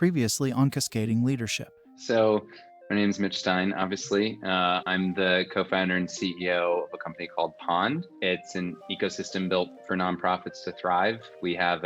previously on Cascading Leadership. So my name is Mitch Stein, obviously. I'm the co-founder and CEO of a company called Pond. It's an ecosystem built for nonprofits to thrive. We have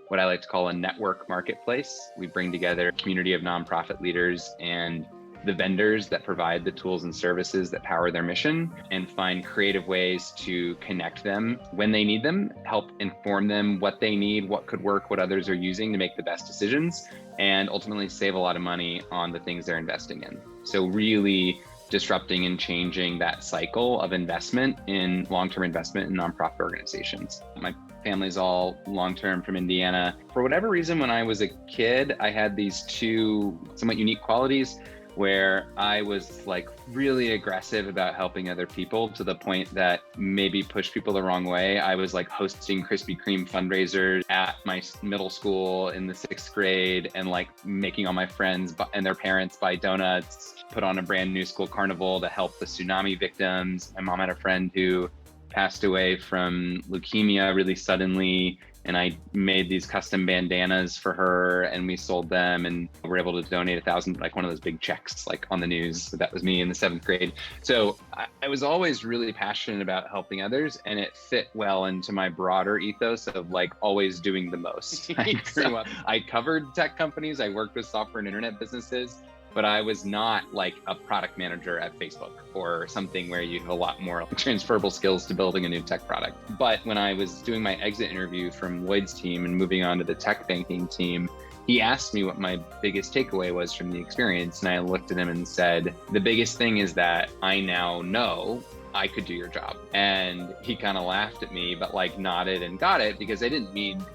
what I like to call a network marketplace. We bring together a community of nonprofit leaders and the vendors that provide the tools and services that power their mission, and find creative ways to connect them when they need them, help inform them what they need, what could work, what others are using to make the best decisions, and ultimately save a lot of money on the things they're investing in. So really disrupting and changing that cycle of investment in long-term investment in nonprofit organizations. My family's all long-term from Indiana. For whatever reason, when I was a kid, I had these two somewhat unique qualities where I was like really aggressive about helping other people to the point that maybe pushed people the wrong way. I was like hosting Krispy Kreme fundraisers at my middle school in the 6th grade and like making all my friends and their parents buy donuts, put on a brand new school carnival to help the tsunami victims. My mom had a friend who passed away from leukemia really suddenly, and I made these custom bandanas for her and we sold them and were able to donate 1,000, like one of those big checks, like on the news. That was me in the 7th grade. So I was always really passionate about helping others, and it fit well into my broader ethos of like always doing the most. I covered tech companies. I worked with software and internet businesses, but I was not like a product manager at Facebook or something where you have a lot more transferable skills to building a new tech product. But when I was doing my exit interview from Lloyd's team and moving on to the tech banking team, he asked me what my biggest takeaway was from the experience. And I looked at him and said, the biggest thing is that I now know I could do your job. And he kind of laughed at me, but like nodded and got it, because it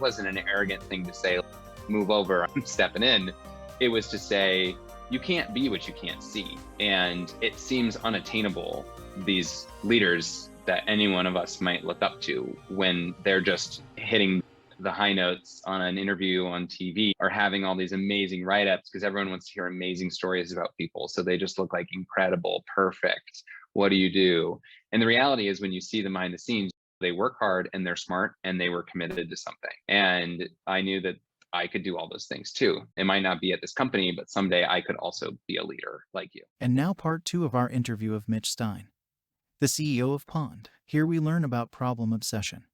wasn't an arrogant thing to say, move over, I'm stepping in. It was to say, you can't be what you can't see. And it seems unattainable, these leaders that any one of us might look up to, when they're just hitting the high notes on an interview on TV or having all these amazing write-ups, because everyone wants to hear amazing stories about people. So they just look like incredible, perfect. What do you do? And the reality is, when you see them behind the scenes, they work hard and they're smart and they were committed to something. And I knew that I could do all those things too. It might not be at this company, but someday I could also be a leader like you. And now part 2 of our interview of Mitch Stein, the CEO of Pond. Here we learn about problem obsession,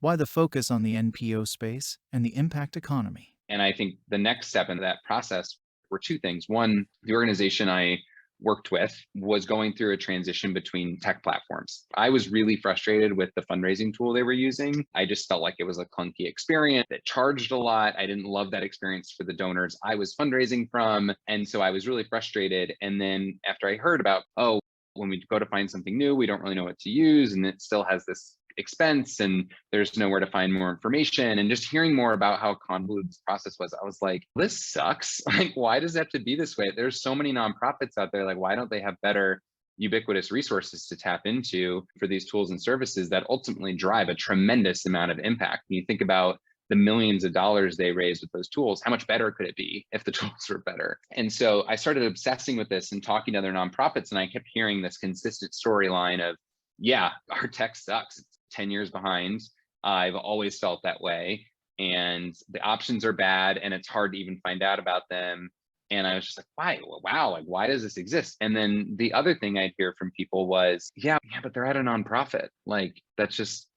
why the focus on the NPO space, and the impact economy. And I think the next step in that process were 2 things. One, the organization I worked with was going through a transition between tech platforms. I was really frustrated with the fundraising tool they were using. I just felt like it was a clunky experience. It charged a lot. I didn't love that experience for the donors I was fundraising from. And so I was really frustrated. And then after I heard about, when we go to find something new, we don't really know what to use, and it still has this expense and there's nowhere to find more information, and just hearing more about how convoluted this process was, I was like, this sucks. Like, why does it have to be this way? There's so many nonprofits out there. Like, why don't they have better ubiquitous resources to tap into for these tools and services that ultimately drive a tremendous amount of impact? When you think about the millions of dollars they raised with those tools, how much better could it be if the tools were better? And so I started obsessing with this and talking to other nonprofits, and I kept hearing this consistent storyline of, yeah, our tech sucks. It's 10 years behind. I've always felt that way. And the options are bad, and it's hard to even find out about them. And I was just like, why? Wow, like, why does this exist? And then the other thing I'd hear from people was, yeah, but they're at a nonprofit. Like, that's just,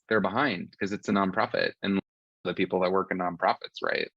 they're behind because it's a nonprofit. And the people that work in nonprofits, right?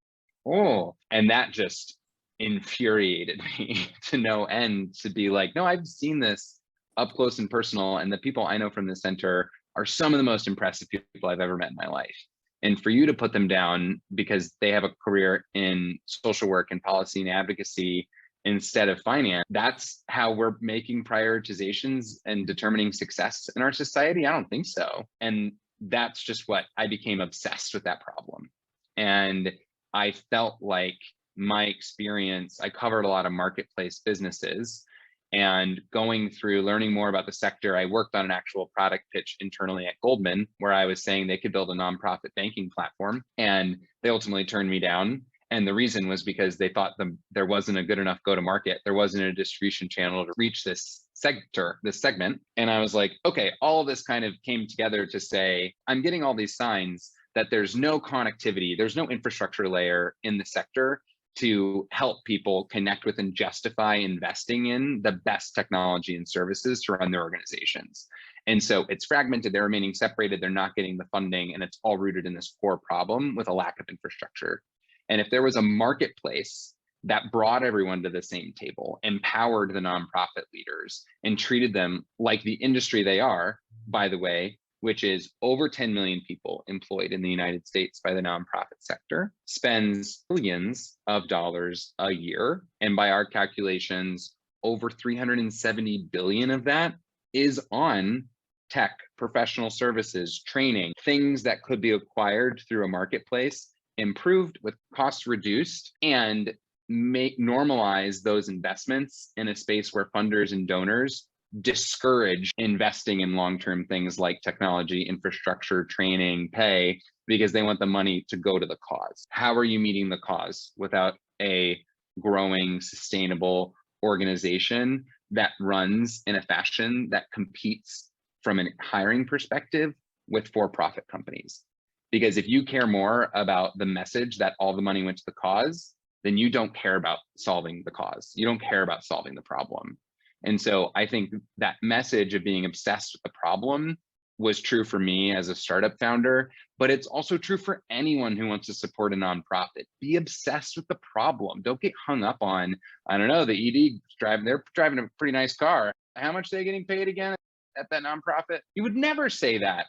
And that just infuriated me to no end, to be like, no, I've seen this up close and personal, and the people I know from the center are some of the most impressive people I've ever met in my life. And for you to put them down because they have a career in social work and policy and advocacy instead of finance, that's how we're making prioritizations and determining success in our society? I don't think so. And that's just what I became obsessed with, that problem. And I felt like my experience, I covered a lot of marketplace businesses, and going through learning more about the sector, I worked on an actual product pitch internally at Goldman, where I was saying they could build a nonprofit banking platform, and they ultimately turned me down. And the reason was because they thought there wasn't a good enough go-to-market. There wasn't a distribution channel to reach this segment. And I was like, okay, all of this kind of came together to say, I'm getting all these signs that there's no connectivity, there's no infrastructure layer in the sector to help people connect with and justify investing in the best technology and services to run their organizations. And so it's fragmented, they're remaining separated, they're not getting the funding, and it's all rooted in this core problem with a lack of infrastructure. And if there was a marketplace that brought everyone to the same table, empowered the nonprofit leaders, and treated them like the industry they are, by the way, which is over 10 million people employed in the United States by the nonprofit sector, spends billions of dollars a year. And by our calculations, over 370 billion of that is on tech, professional services, training, things that could be acquired through a marketplace, improved with costs reduced, and normalize those investments in a space where funders and donors discourage investing in long-term things like technology, infrastructure, training, pay, because they want the money to go to the cause. How are you meeting the cause without a growing, sustainable organization that runs in a fashion that competes from a hiring perspective with for-profit companies? Because if you care more about the message that all the money went to the cause, then you don't care about solving the cause. You don't care about solving the problem. And so I think that message of being obsessed with the problem was true for me as a startup founder, but it's also true for anyone who wants to support a nonprofit. Be obsessed with the problem. Don't get hung up on, I don't know, the ED they're driving a pretty nice car. How much are they getting paid again at that nonprofit? You would never say that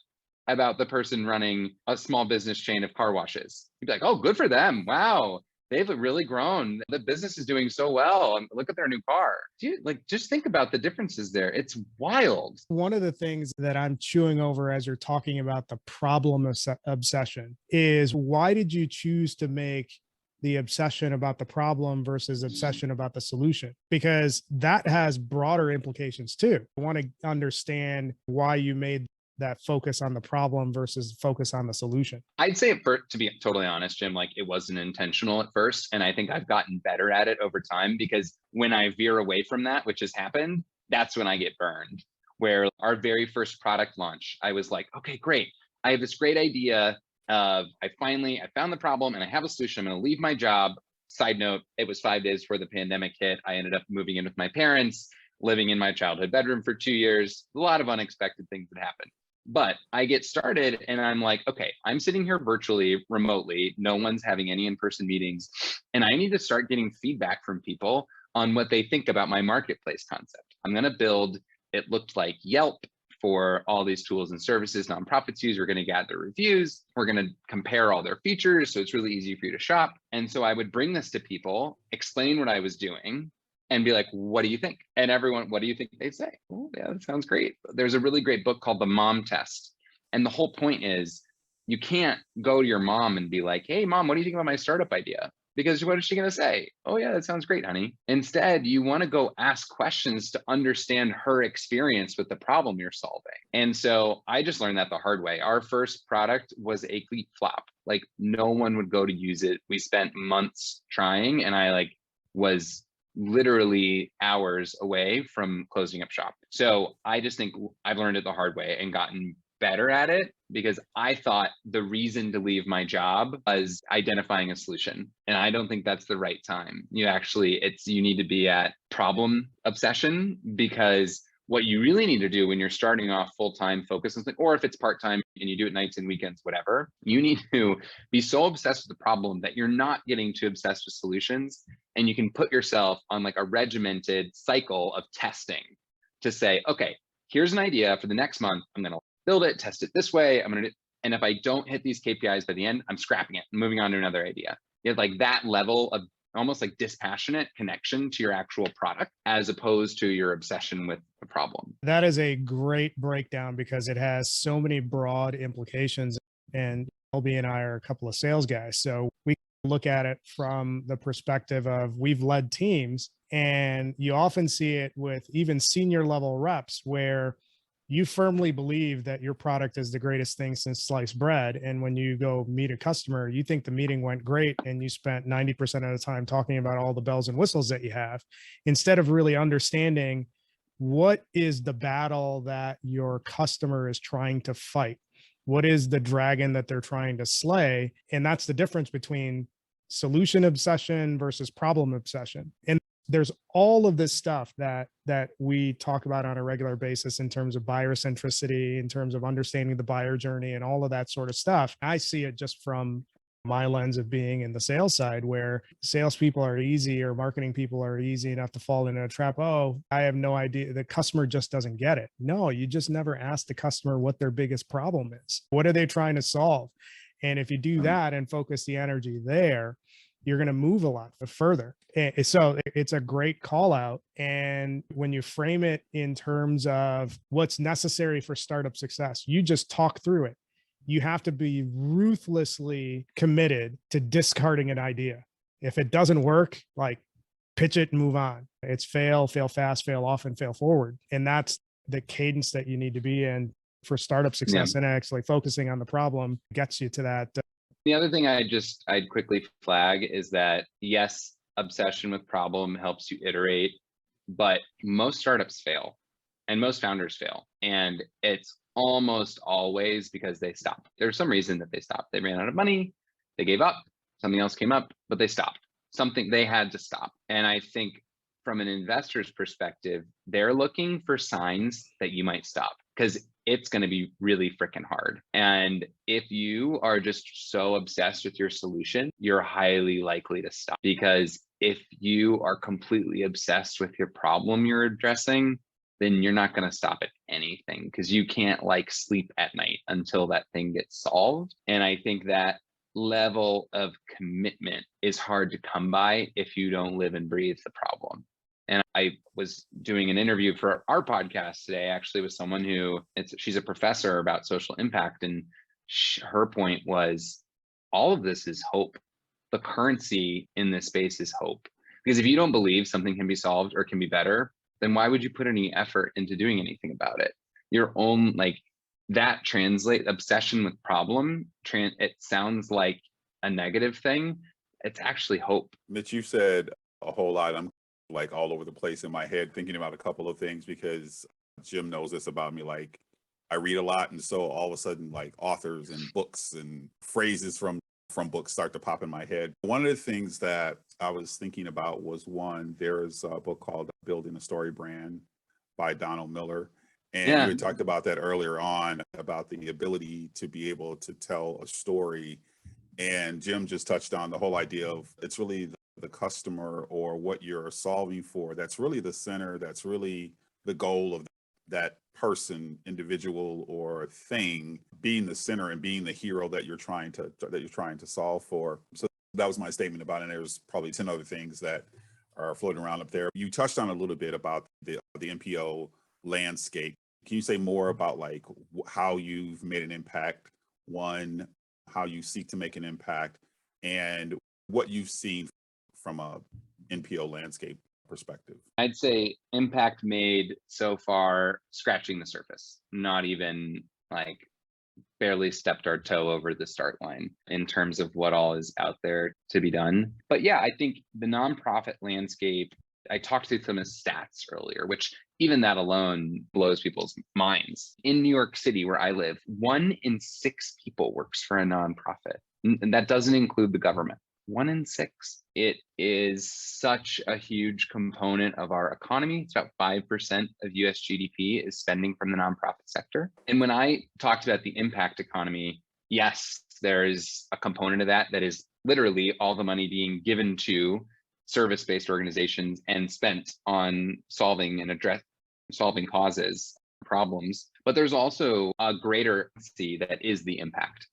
about the person running a small business chain of car washes. You'd be like, oh, good for them. Wow. They've really grown. The business is doing so well. And look at their new car. Just think about the differences there. It's wild. One of the things that I'm chewing over as you're talking about the problem of obsession is, why did you choose to make the obsession about the problem versus obsession about the solution? Because that has broader implications too. I want to understand why you made that focus on the problem versus focus on the solution. I'd say, to be totally honest, Jim, like it wasn't intentional at first. And I think I've gotten better at it over time, because when I veer away from that, which has happened, that's when I get burned. Where our very first product launch, I was like, okay, great. I have this great idea of, I found the problem and I have a solution. I'm going to leave my job. Side note, it was 5 days before the pandemic hit. I ended up moving in with my parents, living in my childhood bedroom for 2 years. A lot of unexpected things that happened. But I get started and I'm like, okay, I'm sitting here virtually, remotely. No one's having any in-person meetings. And I need to start getting feedback from people on what they think about my marketplace concept. I'm going to build, it looked like Yelp for all these tools and services nonprofits use. We're going to gather reviews. We're going to compare all their features, so it's really easy for you to shop. And so I would bring this to people, explain what I was doing, and be like, what do you think? And everyone, what do you think they'd say? Oh, yeah, that sounds great. There's a really great book called The Mom Test. And the whole point is, you can't go to your mom and be like, hey, mom, what do you think about my startup idea? Because what is she going to say? Oh, yeah, that sounds great, honey. Instead, you want to go ask questions to understand her experience with the problem you're solving. And so I just learned that the hard way. Our first product was a complete flop. Like, no one would go to use it. We spent months trying, and I was literally hours away from closing up shop. So I just think I've learned it the hard way and gotten better at it, because I thought the reason to leave my job was identifying a solution. And I don't think that's the right time. You need to be at problem obsession, because what you really need to do when you're starting off full-time focus on something, or if it's part-time and you do it nights and weekends, whatever, you need to be so obsessed with the problem that you're not getting too obsessed with solutions. And you can put yourself on like a regimented cycle of testing to say, okay, here's an idea for the next month. I'm going to build it, test it this way. And if I don't hit these KPIs by the end, I'm scrapping it and moving on to another idea. You have like that level of almost like dispassionate connection to your actual product, as opposed to your obsession with the problem. That is a great breakdown, because it has so many broad implications. And LB and I are a couple of sales guys, so we look at it from the perspective of, we've led teams, and you often see it with even senior level reps, where you firmly believe that your product is the greatest thing since sliced bread. And when you go meet a customer, you think the meeting went great, and you spent 90% of the time talking about all the bells and whistles that you have, instead of really understanding what is the battle that your customer is trying to fight. What is the dragon that they're trying to slay? And that's the difference between solution obsession versus problem obsession. And there's all of this stuff that we talk about on a regular basis in terms of buyer centricity, in terms of understanding the buyer journey and all of that sort of stuff. I see it just from my lens of being in the sales side, where salespeople are easy or marketing people are easy enough to fall into a trap. Oh, I have no idea. The customer just doesn't get it. No, you just never ask the customer what their biggest problem is. What are they trying to solve? And if you do that and focus the energy there, you're going to move a lot further. So it's a great call out. And when you frame it in terms of what's necessary for startup success, you just talk through it. You have to be ruthlessly committed to discarding an idea. If it doesn't work, like pitch it and move on. It's fail fast, fail often, fail forward. And that's the cadence that you need to be in for startup success. And actually focusing on the problem gets you to that. The other thing I'd quickly flag is that, yes, obsession with problem helps you iterate, but most startups fail and most founders fail. And it's almost always because they stop. There's some reason that they stopped. They ran out of money, they gave up, something else came up, but they stopped. Something they had to stop. And I think from an investor's perspective, they're looking for signs that you might stop, because it's going to be really freaking hard. And if you are just so obsessed with your solution, you're highly likely to stop. Because if you are completely obsessed with your problem you're addressing, then you're not going to stop at anything, because you can't like sleep at night until that thing gets solved. And I think that level of commitment is hard to come by if you don't live and breathe the problem. And I was doing an interview for our podcast today, actually, with someone who she's a professor about social impact. And her point was, all of this is hope. The currency in this space is hope. Because if you don't believe something can be solved or can be better, then why would you put any effort into doing anything about it? Your own, like, that translate obsession with problem, it sounds like a negative thing. It's actually hope. Mitch, you said a whole lot. I'm like all over the place in my head thinking about a couple of things, because Jim knows this about me. Like, I read a lot, and so all of a sudden, like, authors and books and phrases from books start to pop in my head. One of the things that I was thinking about was, there's a book called Building a Story Brand by Donald Miller. And you had talked about that earlier on, about the ability to be able to tell a story. And Jim just touched on the whole idea of, it's really the customer or what you're solving for. That's really the center. That's really the goal of that person, individual, or thing, being the center and being the hero that you're trying to solve for. So that was my statement about it. And there's probably 10 other things that are floating around up there. You touched on a little bit about the NPO landscape. Can you say more about like how you've made an impact, how you seek to make an impact, and what you've seen from a NPO landscape perspective? I'd say impact made so far, scratching the surface, not even like barely stepped our toe over the start line in terms of what all is out there to be done. But yeah, I think the nonprofit landscape, I talked through some of the stats earlier, which even that alone blows people's minds. In New York City, where I live, 1 in 6 people works for a nonprofit. And that doesn't include the government. 1 in 6. It is such a huge component of our economy. It's about 5% of US GDP is spending from the nonprofit sector. And when I talked about the impact economy, yes, there is a component of that is literally all the money being given to service-based organizations and spent on solving causes, problems. But there's also a greater C that is the impact.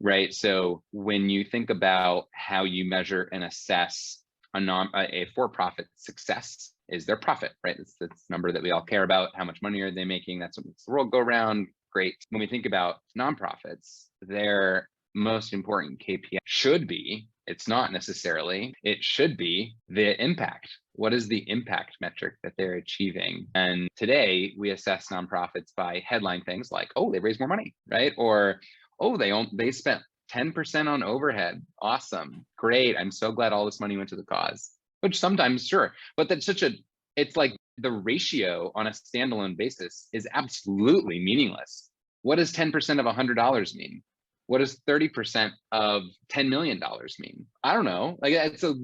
Right. So when you think about how you measure and assess a for-profit success, is their profit, right? It's the number that we all care about. How much money are they making? That's what makes the world go round. Great. When we think about nonprofits, their most important KPI should be, it's not necessarily, it should be the impact. What is the impact metric that they're achieving? And today we assess nonprofits by headline things like, oh, they raised more money, right? Or, oh, they spent 10% on overhead. Awesome. Great. I'm so glad all this money went to the cause. Which sometimes, sure. But that's it's like the ratio on a standalone basis is absolutely meaningless. What does 10% of $100 mean? What does 30% of $10 million mean? I don't know. Like, it's a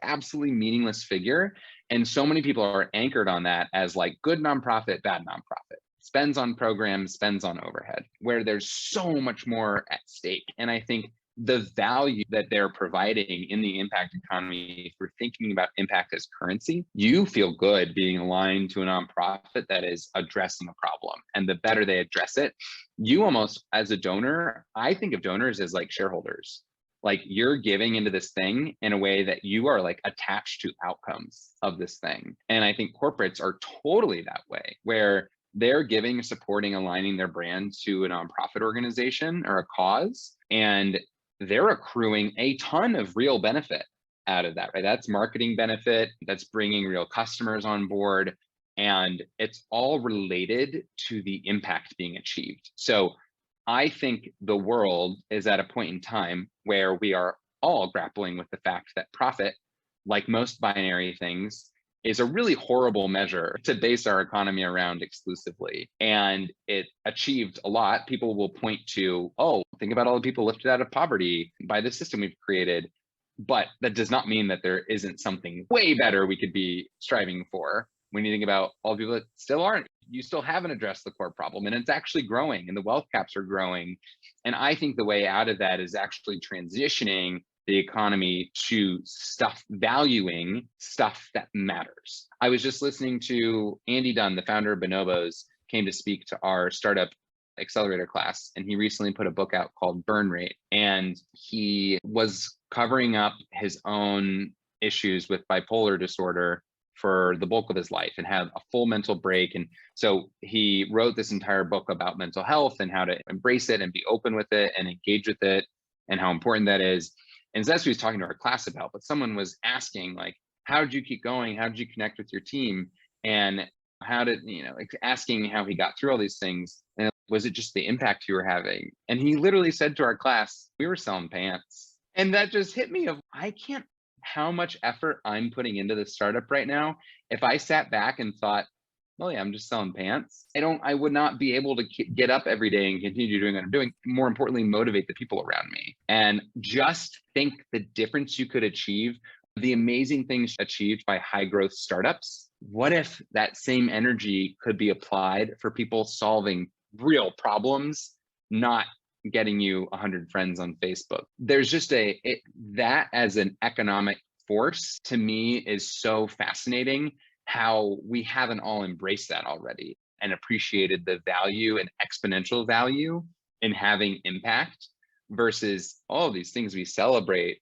absolutely meaningless figure. And so many people are anchored on that as like good nonprofit, bad nonprofit. Spends on programs, spends on overhead, where there's so much more at stake. And I think the value that they're providing in the impact economy, if we're thinking about impact as currency, you feel good being aligned to a nonprofit that is addressing a problem. And the better they address it, you almost, as a donor, I think of donors as like shareholders. Like, you're giving into this thing in a way that you are like attached to outcomes of this thing. And I think corporates are totally that way, where they're giving, supporting, aligning their brand to a nonprofit organization or a cause, and they're accruing a ton of real benefit out of that, right? That's marketing benefit, that's bringing real customers on board, and it's all related to the impact being achieved. So I think the world is at a point in time where we are all grappling with the fact that profit, like most binary things, is a really horrible measure to base our economy around exclusively. And it achieved a lot. People will point to, oh, think about all the people lifted out of poverty by the system we've created. But that does not mean that there isn't something way better we could be striving for. When you think about all the people that still aren't, you still haven't addressed the core problem, and it's actually growing, and the wealth caps are growing. And I think the way out of that is actually transitioning the economy to valuing stuff that matters. I was just listening to Andy Dunn, the founder of Bonobos, came to speak to our startup accelerator class, and he recently put a book out called Burn Rate. And he was covering up his own issues with bipolar disorder for the bulk of his life and had a full mental break. And so he wrote this entire book about mental health and how to embrace it and be open with it and engage with it and how important that is. And so that's what he was talking to our class about. But someone was asking, like, how did you keep going? How did you connect with your team? And how did, asking how he got through all these things. And was it just the impact you were having? And he literally said to our class, we were selling pants. And that just hit me of, I can't, how much effort I'm putting into this startup right now. If I sat back and thought, well, yeah, I'm just selling pants, I would not be able to get up every day and continue doing what I'm doing. More importantly, motivate the people around me. And just think the difference you could achieve, the amazing things achieved by high growth startups. What if that same energy could be applied for people solving real problems, not getting you 100 friends on Facebook? There's just that as an economic force, to me, is so fascinating, how we haven't all embraced that already and appreciated the value and exponential value in having impact versus all of these things we celebrate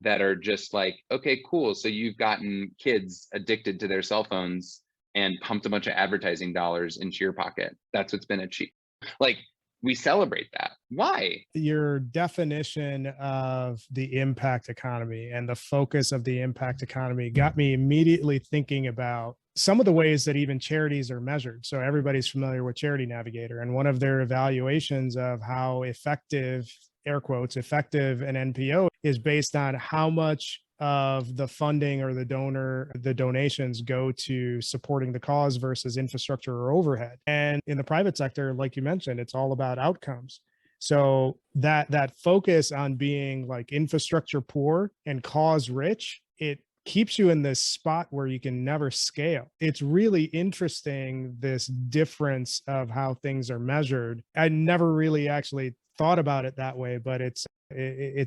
that are just like, okay, cool. So you've gotten kids addicted to their cell phones and pumped a bunch of advertising dollars into your pocket. That's what's been achieved. Like, we celebrate that. Why? Your definition of the impact economy and the focus of the impact economy got me immediately thinking about some of the ways that even charities are measured. So everybody's familiar with Charity Navigator, and one of their evaluations of how effective, air quotes, effective an NPO is based on how much of the funding or the donations go to supporting the cause versus infrastructure or overhead. And in the private sector, like you mentioned, it's all about outcomes. So that focus on being like infrastructure poor and cause rich, it keeps you in this spot where you can never scale. It's really interesting, this difference of how things are measured. I never really actually thought about it that way, but it's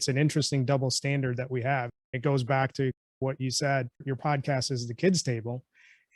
an interesting double standard that we have. It goes back to what you said. Your podcast is the kids table,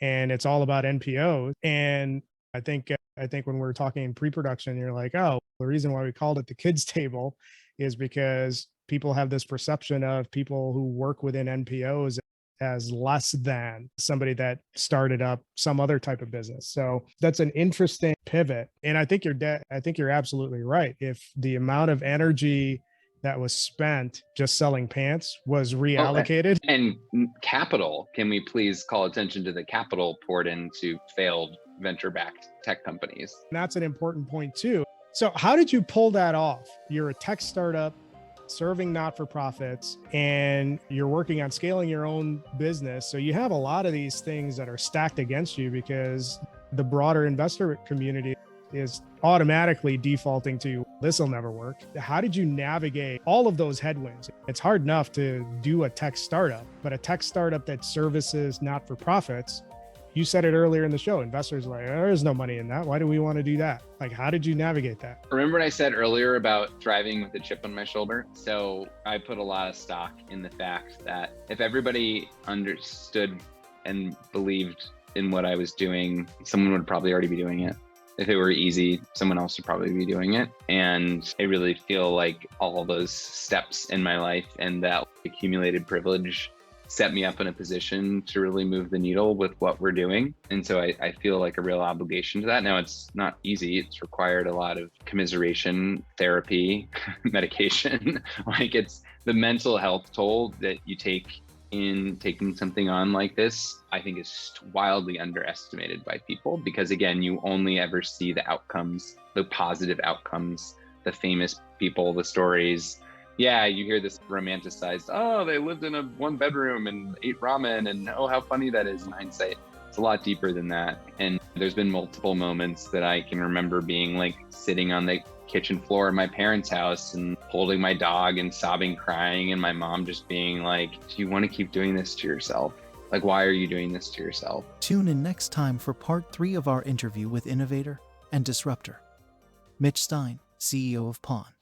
and it's all about NPOs. And I think when we're talking in pre-production, you're like, oh, the reason why we called it the kids table is because people have this perception of people who work within NPOs as less than somebody that started up some other type of business. So that's an interesting pivot. And I think you're absolutely right. If the amount of energy that was spent just selling pants was reallocated. And capital, can we please call attention to the capital poured into failed venture-backed tech companies? And that's an important point too. So how did you pull that off? You're a tech startup serving not-for-profits, and you're working on scaling your own business. So you have a lot of these things that are stacked against you because the broader investor community is automatically defaulting to this will never work. How did you navigate all of those headwinds? It's hard enough to do a tech startup, but a tech startup that services not-for-profits, you said it earlier in the show, investors are like, there is no money in that. Why do we want to do that? Like, how did you navigate that? Remember what I said earlier about thriving with a chip on my shoulder? So I put a lot of stock in the fact that if everybody understood and believed in what I was doing, someone would probably already be doing it. If it were easy, someone else would probably be doing it. And I really feel like all those steps in my life and that accumulated privilege set me up in a position to really move the needle with what we're doing. And so I feel like a real obligation to that. Now, it's not easy. It's required a lot of commiseration, therapy, medication. Like, it's the mental health toll that you take in taking something on like this, I think is wildly underestimated by people, because again, you only ever see the outcomes, the positive outcomes, the famous people, the stories. Yeah, you hear this romanticized, oh, they lived in a 1-bedroom and ate ramen, and oh, how funny that is in hindsight. It's a lot deeper than that. And there's been multiple moments that I can remember being like sitting on the kitchen floor of my parents' house and holding my dog and sobbing, crying, and my mom just being like, do you want to keep doing this to yourself? Like, why are you doing this to yourself? Tune in next time for part 3 of our interview with innovator and disruptor, Mitch Stein, CEO of Pond.